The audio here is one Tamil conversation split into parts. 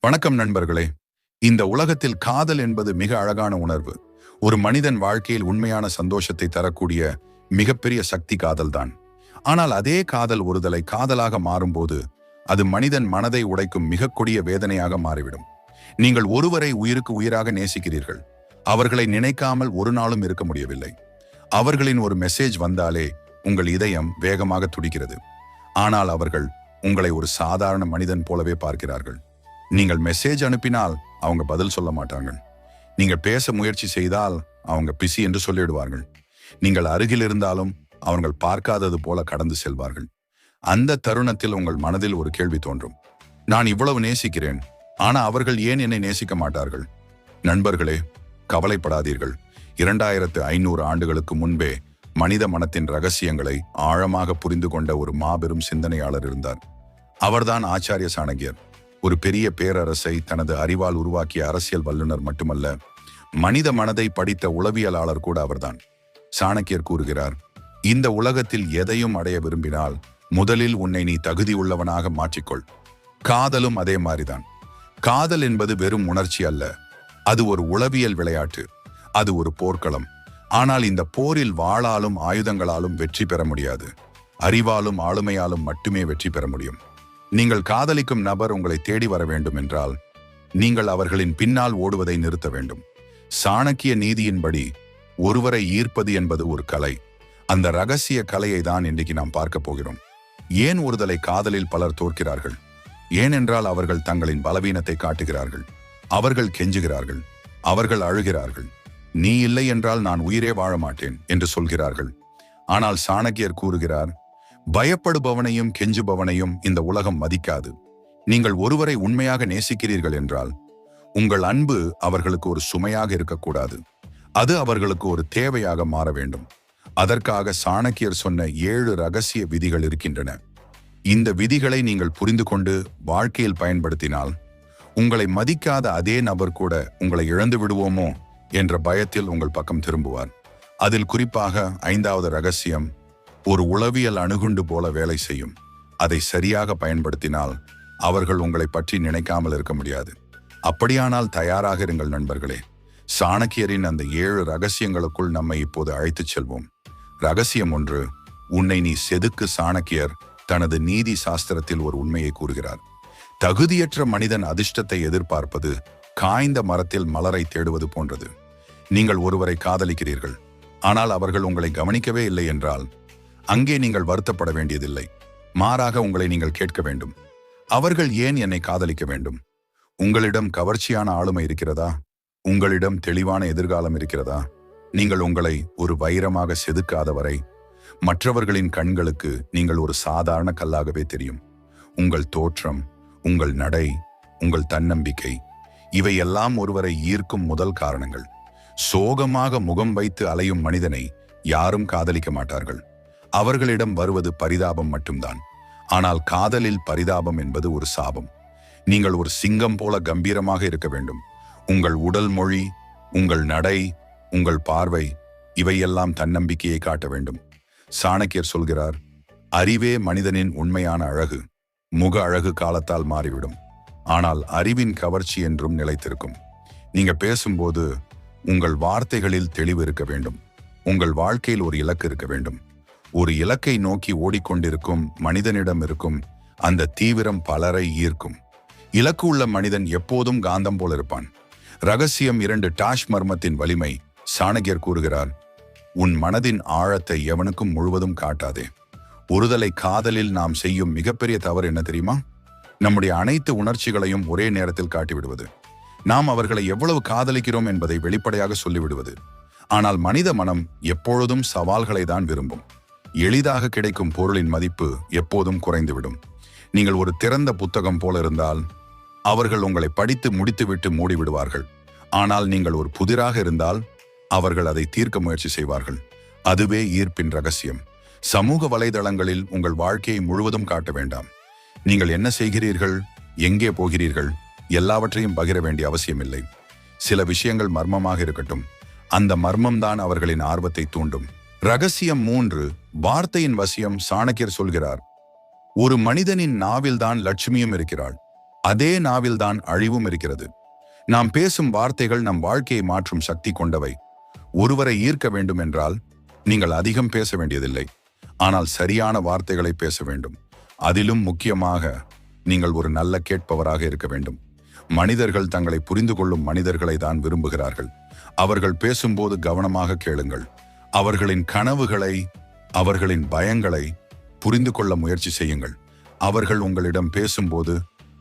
வணக்கம் நண்பர்களே. இந்த உலகத்தில் காதல் என்பது மிக அழகான உணர்வு. ஒரு மனிதன் வாழ்க்கையில் உண்மையான சந்தோஷத்தை தரக்கூடிய மிகப்பெரிய சக்தி காதல்தான். ஆனால் அதே காதல் ஒருதலை காதலாக மாறும்போது அது மனிதன் மனதை உடைக்கும் மிக கொடிய வேதனையாக மாறிவிடும். நீங்கள் ஒருவரை உயிருக்கு உயிராக நேசிக்கிறீர்கள். அவர்களை நினைக்காமல் ஒரு நாளும் இருக்க முடியவில்லை. அவர்களின் ஒரு மெசேஜ் வந்தாலே உங்கள் இதயம் வேகமாக துடிக்கிறது. ஆனால் அவர்கள் உங்களை ஒரு சாதாரண மனிதன் போலவே பார்க்கிறார்கள். நீங்கள் மெசேஜ் அனுப்பினால் அவங்க பதில் சொல்ல மாட்டார்கள். நீங்கள் பேச முயற்சி செய்தால் அவங்க பிஸி என்று சொல்லிவிடுவார்கள். நீங்கள் அருகில் இருந்தாலும் அவர்கள் பார்க்காதது போல கடந்து செல்வார்கள். அந்த தருணத்தில் உங்கள் மனதில் ஒரு கேள்வி தோன்றும். நான் இவ்வளவு நேசிக்கிறேன், ஆனா அவர்கள் ஏன் என்னை நேசிக்க மாட்டார்கள்? நண்பர்களே, கவலைப்படாதீர்கள். 2500 ஆண்டுகளுக்கு முன்பே மனித மனத்தின் ரகசியங்களை ஆழமாக புரிந்து கொண்ட ஒரு மாபெரும் சிந்தனையாளர் இருந்தார். அவர்தான் ஆச்சாரிய சாணக்கியர். ஒரு பெரிய பேரரசை தனது அறிவால் உருவாக்கிய அரசியல் வல்லுநர் மட்டுமல்ல, மனித மனதை படித்த உளவியலாளர் கூட அவர்தான். சாணக்கியர் கூறுகிறார், இந்த உலகத்தில் எதையும் அடைய விரும்பினால் முதலில் உன்னை நீ தகுதியுள்ளவனாக மாற்றிக்கொள். காதலும் அதே மாதிரிதான். காதல் என்பது வெறும் உணர்ச்சி அல்ல, அது ஒரு உளவியல் விளையாட்டு. அது ஒரு போர்க்களம். ஆனால் இந்த போரில் வாளாலும் ஆயுதங்களாலும் வெற்றி பெற முடியாது. அறிவாலும் ஆளுமையாலும் மட்டுமே வெற்றி பெற முடியும். நீங்கள் காதலிக்கும் நபர் உங்களை தேடி வர வேண்டும் என்றால் நீங்கள் அவர்களின் பின்னால் ஓடுவதை நிறுத்த வேண்டும். சாணக்கிய நீதியின்படி ஒருவரை ஈர்ப்பது என்பது ஒரு கலை. அந்த ரகசிய கலையை தான் இன்றைக்கு நாம் பார்க்க போகிறோம். ஏன் ஒருதலை காதலில் பலர் தோற்கிறார்கள்? ஏனென்றால் அவர்கள் தங்களின் பலவீனத்தை காட்டுகிறார்கள். அவர்கள் கெஞ்சுகிறார்கள். அவர்கள் அழுகிறார்கள். நீ இல்லை என்றால் நான் உயிரே வாழ மாட்டேன் என்று சொல்கிறார்கள். ஆனால் சாணக்கியர் கூறுகிறார், பயப்படுபவனையும் கெஞ்சுபவனையும் இந்த உலகம் மதிக்காது. நீங்கள் ஒருவரை உண்மையாக நேசிக்கிறீர்கள் என்றால் உங்கள் அன்பு அவர்களுக்கு ஒரு சுமையாக இருக்கக்கூடாது. அது அவர்களுக்கு ஒரு தேவையாக மாற வேண்டும். அதற்காக சாணக்கியர் சொன்ன 7 ரகசிய விதிகள் இருக்கின்றன. இந்த விதிகளை நீங்கள் புரிந்து கொண்டு வாழ்க்கையில் பயன்படுத்தினால் உங்களை மதிக்காத அதே நபர் கூட உங்களை இழந்து விடுவோமோ என்ற பயத்தில் உங்கள் பக்கம் திரும்புவார். அதில் குறிப்பாக 5வது ரகசியம் ஒரு உளவியல் அணுகுண்டு போல வேலை செய்யும். அதை சரியாக பயன்படுத்தினால் அவர்கள் உங்களை பற்றி நினைக்காமல் இருக்க முடியாது. அப்படியானால் தயாராக இருங்கள் நண்பர்களே. சாணக்கியரின் அந்த 7 ரகசியங்களுக்குள் நம்மை இப்போது அழைத்துச் செல்வோம். ரகசியம் 1, உன்னை நீ செதுக்கு. சாணக்கியர் தனது நீதி சாஸ்திரத்தில் ஒரு உண்மையை கூறுகிறார். தகுதியற்ற மனிதன் அதிர்ஷ்டத்தை எதிர்பார்ப்பது காய்ந்த மரத்தில் மலரை தேடுவது போன்றது. நீங்கள் ஒருவரை காதலிக்கிறீர்கள், ஆனால் அவர்கள் உங்களை கவனிக்கவே இல்லை என்றால் அங்கே நீங்கள் வருத்தப்பட வேண்டியதில்லை. மாறாக உங்களை நீங்கள் கேட்க வேண்டும், அவர்கள் ஏன் என்னை காதலிக்க வேண்டும்? உங்களிடம் கவர்ச்சியான ஆளுமை இருக்கிறதா? உங்களிடம் தெளிவான எதிர்காலம் இருக்கிறதா? நீங்கள் உங்களை ஒரு வைரமாக செதுக்காத வரை மற்றவர்களின் கண்களுக்கு நீங்கள் ஒரு சாதாரண கல்லாகவே தெரியும். உங்கள் தோற்றம், உங்கள் நடை, உங்கள் தன்னம்பிக்கை, இவையெல்லாம் ஒருவரை ஈர்க்கும் முதல் காரணங்கள். சோகமாக முகம் வைத்து அலையும் மனிதனை யாரும் காதலிக்க மாட்டார்கள். அவர்களிடம் வருவது பரிதாபம் மட்டும்தான். ஆனால் காதலில் பரிதாபம் என்பது ஒரு சாபம். நீங்கள் ஒரு சிங்கம் போல கம்பீரமாக இருக்க வேண்டும். உங்கள் உடல் மொழி, உங்கள் நடை, உங்கள் பார்வை, இவையெல்லாம் தன்னம்பிக்கையை காட்ட வேண்டும். சாணக்கியர் சொல்கிறார், அறிவே மனிதனின் உண்மையான அழகு. முக அழகு காலத்தால் மாறிவிடும், ஆனால் அறிவின் கவர்ச்சி என்றும் நிலைத்திருக்கும். நீங்க பேசும்போது உங்கள் வார்த்தைகளில் தெளிவு இருக்க வேண்டும். உங்கள் வாழ்க்கையில் ஒரு இலக்கு இருக்க வேண்டும். ஒரு இலக்கை நோக்கி ஓடிக்கொண்டிருக்கும் மனிதனிடம் இருக்கும் அந்த தீவிரம் பலரை ஈர்க்கும். இலக்கு உள்ள மனிதன் எப்போதும் காந்தம் போல் இருப்பான். ரகசியம் 2, டாஷ் மர்மத்தின் வலிமை. சாணக்கியர் கூறுகிறார், உன் மனதின் ஆழத்தை எவனுக்கும் முழுவதும் காட்டாதே. ஒருதலை காதலில் நாம் செய்யும் மிகப்பெரிய தவறு என்ன தெரியுமா? நம்முடைய அனைத்து உணர்ச்சிகளையும் ஒரே நேரத்தில் காட்டிவிடுவது. நாம் அவர்களை எவ்வளவு காதலிக்கிறோம் என்பதை வெளிப்படையாக சொல்லிவிடுவது. ஆனால் மனித மனம் எப்பொழுதும் சவால்களை தான் விரும்பும். எளிதாக கிடைக்கும் பொருளின் மதிப்பு எப்போதும் குறைந்துவிடும். நீங்கள் ஒரு திறந்த புத்தகம் போல இருந்தால் அவர்கள் உங்களை படித்து முடித்துவிட்டு மூடிவிடுவார்கள். ஆனால் நீங்கள் ஒரு புதிராக இருந்தால் அவர்கள் அதை தீர்க்க முயற்சி செய்வார்கள். அதுவே ஈர்ப்பின் ரகசியம். சமூக வலைதளங்களில் உங்கள் வாழ்க்கையை முழுவதும் காட்ட வேண்டாம். நீங்கள் என்ன செய்கிறீர்கள், எங்கே போகிறீர்கள், எல்லாவற்றையும் பகிர வேண்டிய அவசியமில்லை. சில விஷயங்கள் மர்மமாக இருக்கட்டும். அந்த மர்மம்தான் அவர்களின் ஆர்வத்தை தூண்டும். ரகசியம் 3, வார்த்தையின் வசியம். சாணக்கியர் சொல்கிறார், ஒரு மனிதனின் நாவில்தான் லட்சுமியும் இருக்கிறாள். அதே நாவில்தான் அழிவும் இருக்கிறது. நாம் பேசும் வார்த்தைகள் நம் வாழ்க்கையை மாற்றும் சக்தி கொண்டவை. ஒருவரை ஈர்க்க வேண்டும் என்றால் நீங்கள் அதிகம் பேச வேண்டியதில்லை, ஆனால் சரியான வார்த்தைகளை பேச வேண்டும். அதிலும் முக்கியமாக நீங்கள் ஒரு நல்ல கேட்பவராக இருக்க வேண்டும். மனிதர்கள் தங்களை புரிந்து கொள்ளும் மனிதர்களை தான் விரும்புகிறார்கள். அவர்கள் பேசும்போது கவனமாக கேளுங்கள். அவர்களின் கனவுகளை, அவர்களின் பயங்களை புரிந்து கொள்ள முயற்சி செய்யுங்கள். அவர்கள் உங்களிடம் பேசும்போது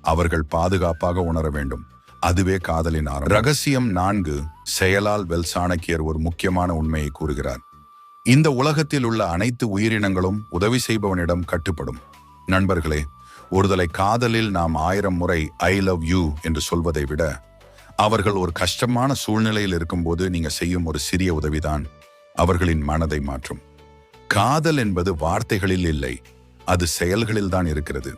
அவர்கள் பாதுகாப்பாக உணர வேண்டும். அதுவே காதலின் ஆரம்பம். ரகசியம் 4. செயலால் வெல். சாணக்கியர் ஒரு முக்கியமான உண்மையை கூறுகிறார். இந்த உலகத்தில் உள்ள அனைத்து உயிரினங்களும் உதவி செய்பவனிடம் கட்டுப்படும். நண்பர்களே, ஒருதலை காதலில் நாம் 1000 முறை ஐ லவ் யூ என்று சொல்வதை விட, அவர்கள் ஒரு கஷ்டமான சூழ்நிலையில் இருக்கும்போது நீங்க செய்யும் ஒரு சிறிய உதவிதான் அவர்களின் மனதை மாற்றும். காதல் என்பது வார்த்தைகளில் இல்லை, அது செயல்களில் தான் இருக்கிறது.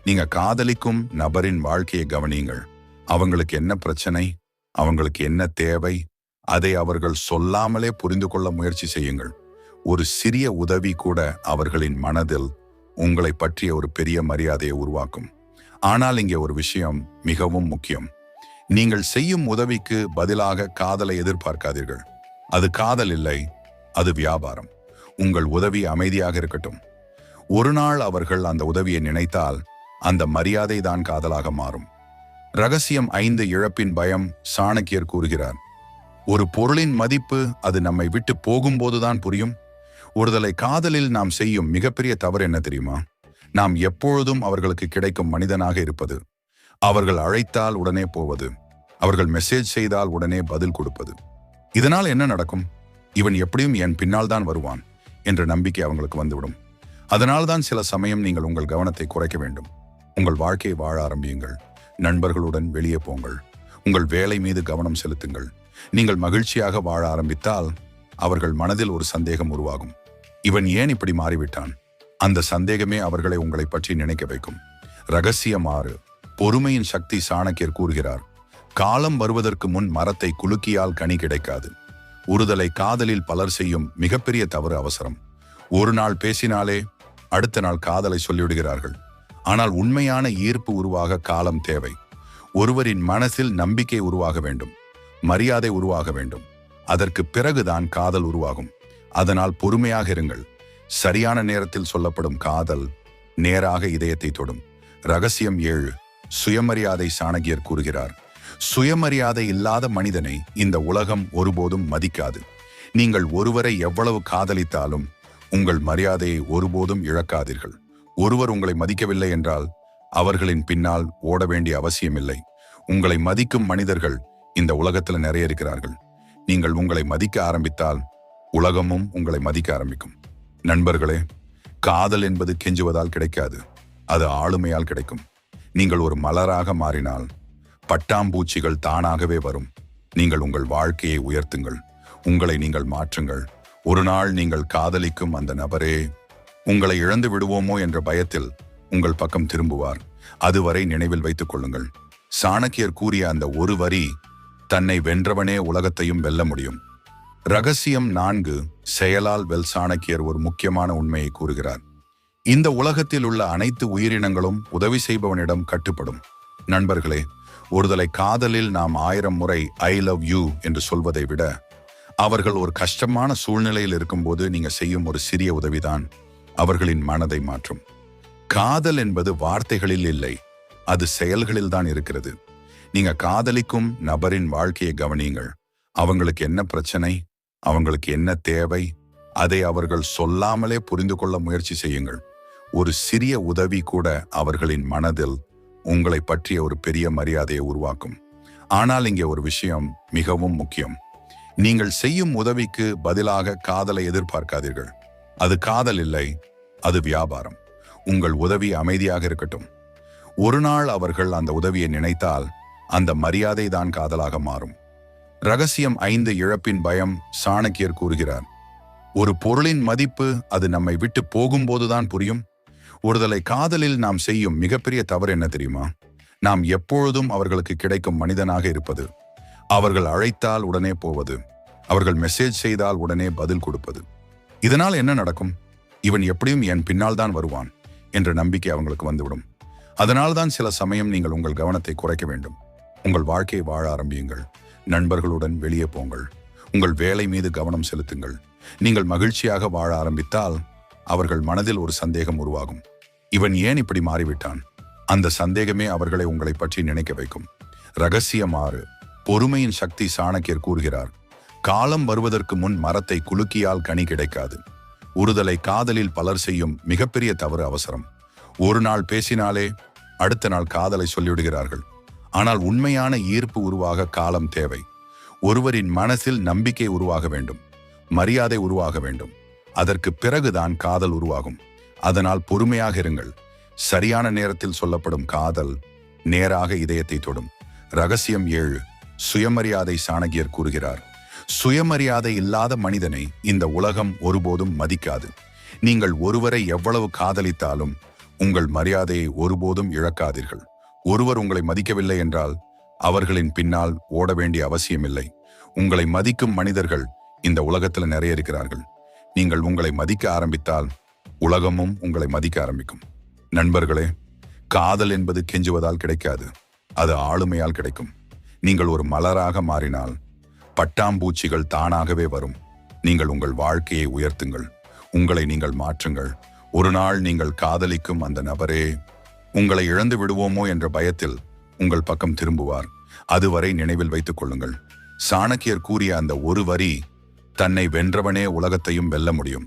நீங்க காதலிக்கும் நபரின் வாழ்க்கையை கவனியுங்கள். அவங்களுக்கு என்ன பிரச்சனை, அவங்களுக்கு என்ன தேவை, அதை அவர்கள் சொல்லாமலே புரிந்து கொள்ள முயற்சி செய்யுங்கள். ஒரு சிறிய உதவி கூட அவர்களின் மனதில் உங்களை பற்றிய ஒரு பெரிய மரியாதையை உருவாக்கும். ஆனால் இங்கே ஒரு விஷயம் மிகவும் முக்கியம். நீங்கள் செய்யும் உதவிக்கு பதிலாக காதலை எதிர்பார்க்காதீர்கள். அது காதல் இல்லை, அது வியாபாரம். உங்கள் உதவி அமைதியாக இருக்கட்டும். ஒரு நாள் அவர்கள் அந்த உதவியை நினைத்தால் அந்த மரியாதை தான் காதலாக மாறும். ரகசியம் 5. இழப்பின் பயம். சாணக்கியர் கூறுகிறார், ஒரு பொருளின் மதிப்பு அது நம்மை விட்டு போகும்போதுதான் புரியும். ஒருதலை காதலில் நாம் செய்யும் மிகப்பெரிய தவறு என்ன தெரியுமா? நாம் எப்பொழுதும் அவர்களுக்கு கிடைக்கும் மனிதனாக இருப்பது. அவர்கள் அழைத்தால் உடனே போவது, அவர்கள் மெசேஜ் செய்தால் உடனே பதில் கொடுப்பது. இதனால் என்ன நடக்கும்? இவன் எப்படியும் என் பின்னால் தான் வருவான் என்ற நம்பிக்கை அவங்களுக்கு வந்துவிடும். அதனால்தான் சில சமயம் நீங்கள் உங்கள் கவனத்தை குறைக்க வேண்டும். உங்கள் வாழ்க்கையை வாழ ஆரம்பியுங்கள். நண்பர்களுடன் வெளியே போங்கள். உங்கள் வேலை மீது கவனம் செலுத்துங்கள். நீங்கள் மகிழ்ச்சியாக வாழ ஆரம்பித்தால் அவர்கள் மனதில் ஒரு சந்தேகம் உருவாகும். இவன் ஏன் இப்படி மாறிவிட்டான்? அந்த சந்தேகமே அவர்களை உங்களை பற்றி நினைக்க வைக்கும். ரகசியம் 6. பொறுமையின் சக்தி. சாணக்கியர் கூறுகிறார், காலம் வருவதற்கு முன் மரத்தை குலுக்கியால் கனி கிடைக்காது. ஒருதலை காதலில் பலர் செய்யும் மிகப்பெரிய தவறு அவசரம். ஒரு நாள் பேசினாலே அடுத்த நாள் காதலை சொல்லிவிடுகிறார்கள். ஆனால் உண்மையான ஈர்ப்பு உருவாக காலம் தேவை. ஒருவரின் மனசில் நம்பிக்கை உருவாக வேண்டும், மரியாதை உருவாக வேண்டும். அதற்கு பிறகுதான் காதல் உருவாகும். அதனால் பொறுமையாக இருங்கள். சரியான நேரத்தில் சொல்லப்படும் காதல் நேராக இதயத்தை தொடும். ரகசியம் 7. சுயமரியாதை. சாணக்கியர் கூறுகிறார், சுயமரியாதை இல்லாத மனிதனை இந்த உலகம் ஒருபோதும் மதிக்காது. நீங்கள் ஒருவரை எவ்வளவு காதலித்தாலும் உங்கள் மரியாதையை ஒருபோதும் இழக்காதீர்கள். ஒருவர் உங்களை மதிக்கவில்லை என்றால் அவர்களின் பின்னால் ஓட வேண்டிய அவசியமில்லை. உங்களை மதிக்கும் மனிதர்கள் இந்த உலகத்தில் நிறைய இருக்கிறார்கள். நீங்கள் உங்களை மதிக்க ஆரம்பித்தால் உலகமும் உங்களை மதிக்க ஆரம்பிக்கும். நண்பர்களே, காதல் என்பது கெஞ்சுவதால் கிடைக்காது, அது ஆளுமையால் கிடைக்கும். நீங்கள் ஒரு மலராக மாறினால் பட்டாம்பூச்சிகள் தானாகவே வரும். நீங்கள் உங்கள் வாழ்க்கையை உயர்த்துங்கள். உங்களை நீங்கள் மாற்றுங்கள். ஒரு நாள் நீங்கள் காதலிக்கும் அந்த நபரே உங்களை இழந்து விடுவோமோ என்ற பயத்தில் உங்கள் பக்கம் திரும்புவார். அதுவரை நினைவில் வைத்துக் கொள்ளுங்கள். சாணக்கியர் கூறிய அந்த ஒரு வரி, தன்னை வென்றவனே உலகத்தையும் வெல்ல முடியும். ரகசியம் 4. செயலால் வெல். சாணக்கியர் ஒரு முக்கியமான உண்மையை கூறுகிறார். இந்த உலகத்தில் உள்ள அனைத்து உயிரினங்களும் உதவி செய்பவனிடம் கட்டுப்படும். நண்பர்களே, ஒருதலை காதலில் நாம் 1000 முறை ஐ லவ் யூ என்று சொல்வதை விட, அவர்கள் ஒரு கஷ்டமான சூழ்நிலையில் இருக்கும்போது நீங்க செய்யும் ஒரு சிறிய உதவிதான் அவர்களின் மனதை மாற்றும். காதல் என்பது வார்த்தைகளில் இல்லை, அது செயல்களில் தான் இருக்கிறது. நீங்க காதலிக்கும் நபரின் வாழ்க்கையை கவனியுங்கள். அவங்களுக்கு என்ன பிரச்சனை, அவங்களுக்கு என்ன தேவை, அதை அவர்கள் சொல்லாமலே புரிந்து கொள்ள முயற்சி செய்யுங்கள். ஒரு சிறிய உதவி கூட அவர்களின் மனதில் உங்களை பற்றிய ஒரு பெரிய மரியாதையை உருவாக்கும். ஆனால் இங்கே ஒரு விஷயம் மிகவும் முக்கியம். நீங்கள் செய்யும் உதவிக்கு பதிலாக காதலை எதிர்பார்க்காதீர்கள். அது காதல் இல்லை, அது வியாபாரம். உங்கள் உதவி அமைதியாக இருக்கட்டும். ஒரு நாள் அவர்கள் அந்த உதவியை நினைத்தால் அந்த மரியாதை தான் காதலாக மாறும். ரகசியம் 5. இழப்பின் பயம். சாணக்கியர் கூறுகிறார், ஒரு பொருளின் மதிப்பு அது நம்மை விட்டு போகும்போதுதான் புரியும். ஒருதலை காதலில் நாம் செய்யும் மிகப்பெரிய தவறு என்ன தெரியுமா? நாம் எப்பொழுதும் அவர்களுக்கு கிடைக்கும் மனிதனாக இருப்பது. அவர்கள் அழைத்தால் உடனே போவது, அவர்கள் மெசேஜ் செய்தால் உடனே பதில் கொடுப்பது. இதனால் என்ன நடக்கும்? இவன் எப்படியும் என் பின்னால் தான் வருவான் என்ற நம்பிக்கை அவங்களுக்கு வந்துவிடும். அதனால்தான் சில சமயம் நீங்கள் உங்கள் கவனத்தை குறைக்க வேண்டும். உங்கள் வாழ்க்கையை வாழ ஆரம்பியுங்கள். நண்பர்களுடன் வெளியே போங்கள். உங்கள் வேலை மீது கவனம் செலுத்துங்கள். நீங்கள் மகிழ்ச்சியாக வாழ ஆரம்பித்தால் அவர்கள் மனதில் ஒரு சந்தேகம் உருவாகும். இவன் ஏன் இப்படி மாறிவிட்டான்? அந்த சந்தேகமே அவர்களை உங்களை பற்றி நினைக்க வைக்கும். ரகசியம் 6. பொறுமையின் சக்தி. சாணக்கியர் கூறுகிறார், காலம் வருவதற்கு முன் மரத்தை குலுக்கியால் கனி கிடைக்காது. ஒருதலை காதலில் பலர் செய்யும் மிகப்பெரிய தவறு அவசரம். ஒரு நாள் பேசினாலே அடுத்த நாள் காதலை சொல்லிவிடுகிறார்கள். ஆனால் உண்மையான ஈர்ப்பு உருவாக காலம் தேவை. ஒருவரின் மனசில் நம்பிக்கை உருவாக வேண்டும், மரியாதை உருவாக வேண்டும். அதற்கு பிறகுதான் காதல் உருவாகும். அதனால் பொறுமையாக இருங்கள். சரியான நேரத்தில் சொல்லப்படும் காதல் நேராக இதயத்தை தொடும். ரகசியம் 7. சுயமரியாதை. சாணக்கியர் கூறுகிறார், சுயமரியாதை இல்லாத மனிதனை இந்த உலகம் ஒருபோதும் மதிக்காது. நீங்கள் ஒருவரை எவ்வளவு காதலித்தாலும் உங்கள் மரியாதையை ஒருபோதும் இழக்காதீர்கள். ஒருவர் உங்களை மதிக்கவில்லை என்றால் அவர்களின் பின்னால் ஓட வேண்டிய அவசியமில்லை. உங்களை மதிக்கும் மனிதர்கள் இந்த உலகத்தில் நிறைய இருக்கிறார்கள். நீங்கள் உங்களை மதிக்க ஆரம்பித்தால் உலகமும் உங்களை மதிக்க ஆரம்பிக்கும். நண்பர்களே, காதல் என்பது கெஞ்சுவதால் கிடைக்காது, அது ஆளுமையால் கிடைக்கும். நீங்கள் ஒரு மலராக மாறினால் பட்டாம்பூச்சிகள் தானாகவே வரும். நீங்கள் உங்கள் வாழ்க்கையை உயர்த்துங்கள். உங்களை நீங்கள் மாற்றுங்கள். ஒரு நாள் நீங்கள் காதலிக்கும் அந்த நபரே உங்களை இழந்து விடுவோமோ என்ற பயத்தில் உங்கள் பக்கம் திரும்புவார். அதுவரை நினைவில் வைத்துக் கொள்ளுங்கள். சாணக்கியர் கூறிய அந்த ஒரு வரி, தன்னை வென்றவனே உலகத்தையும் வெல்ல முடியும்.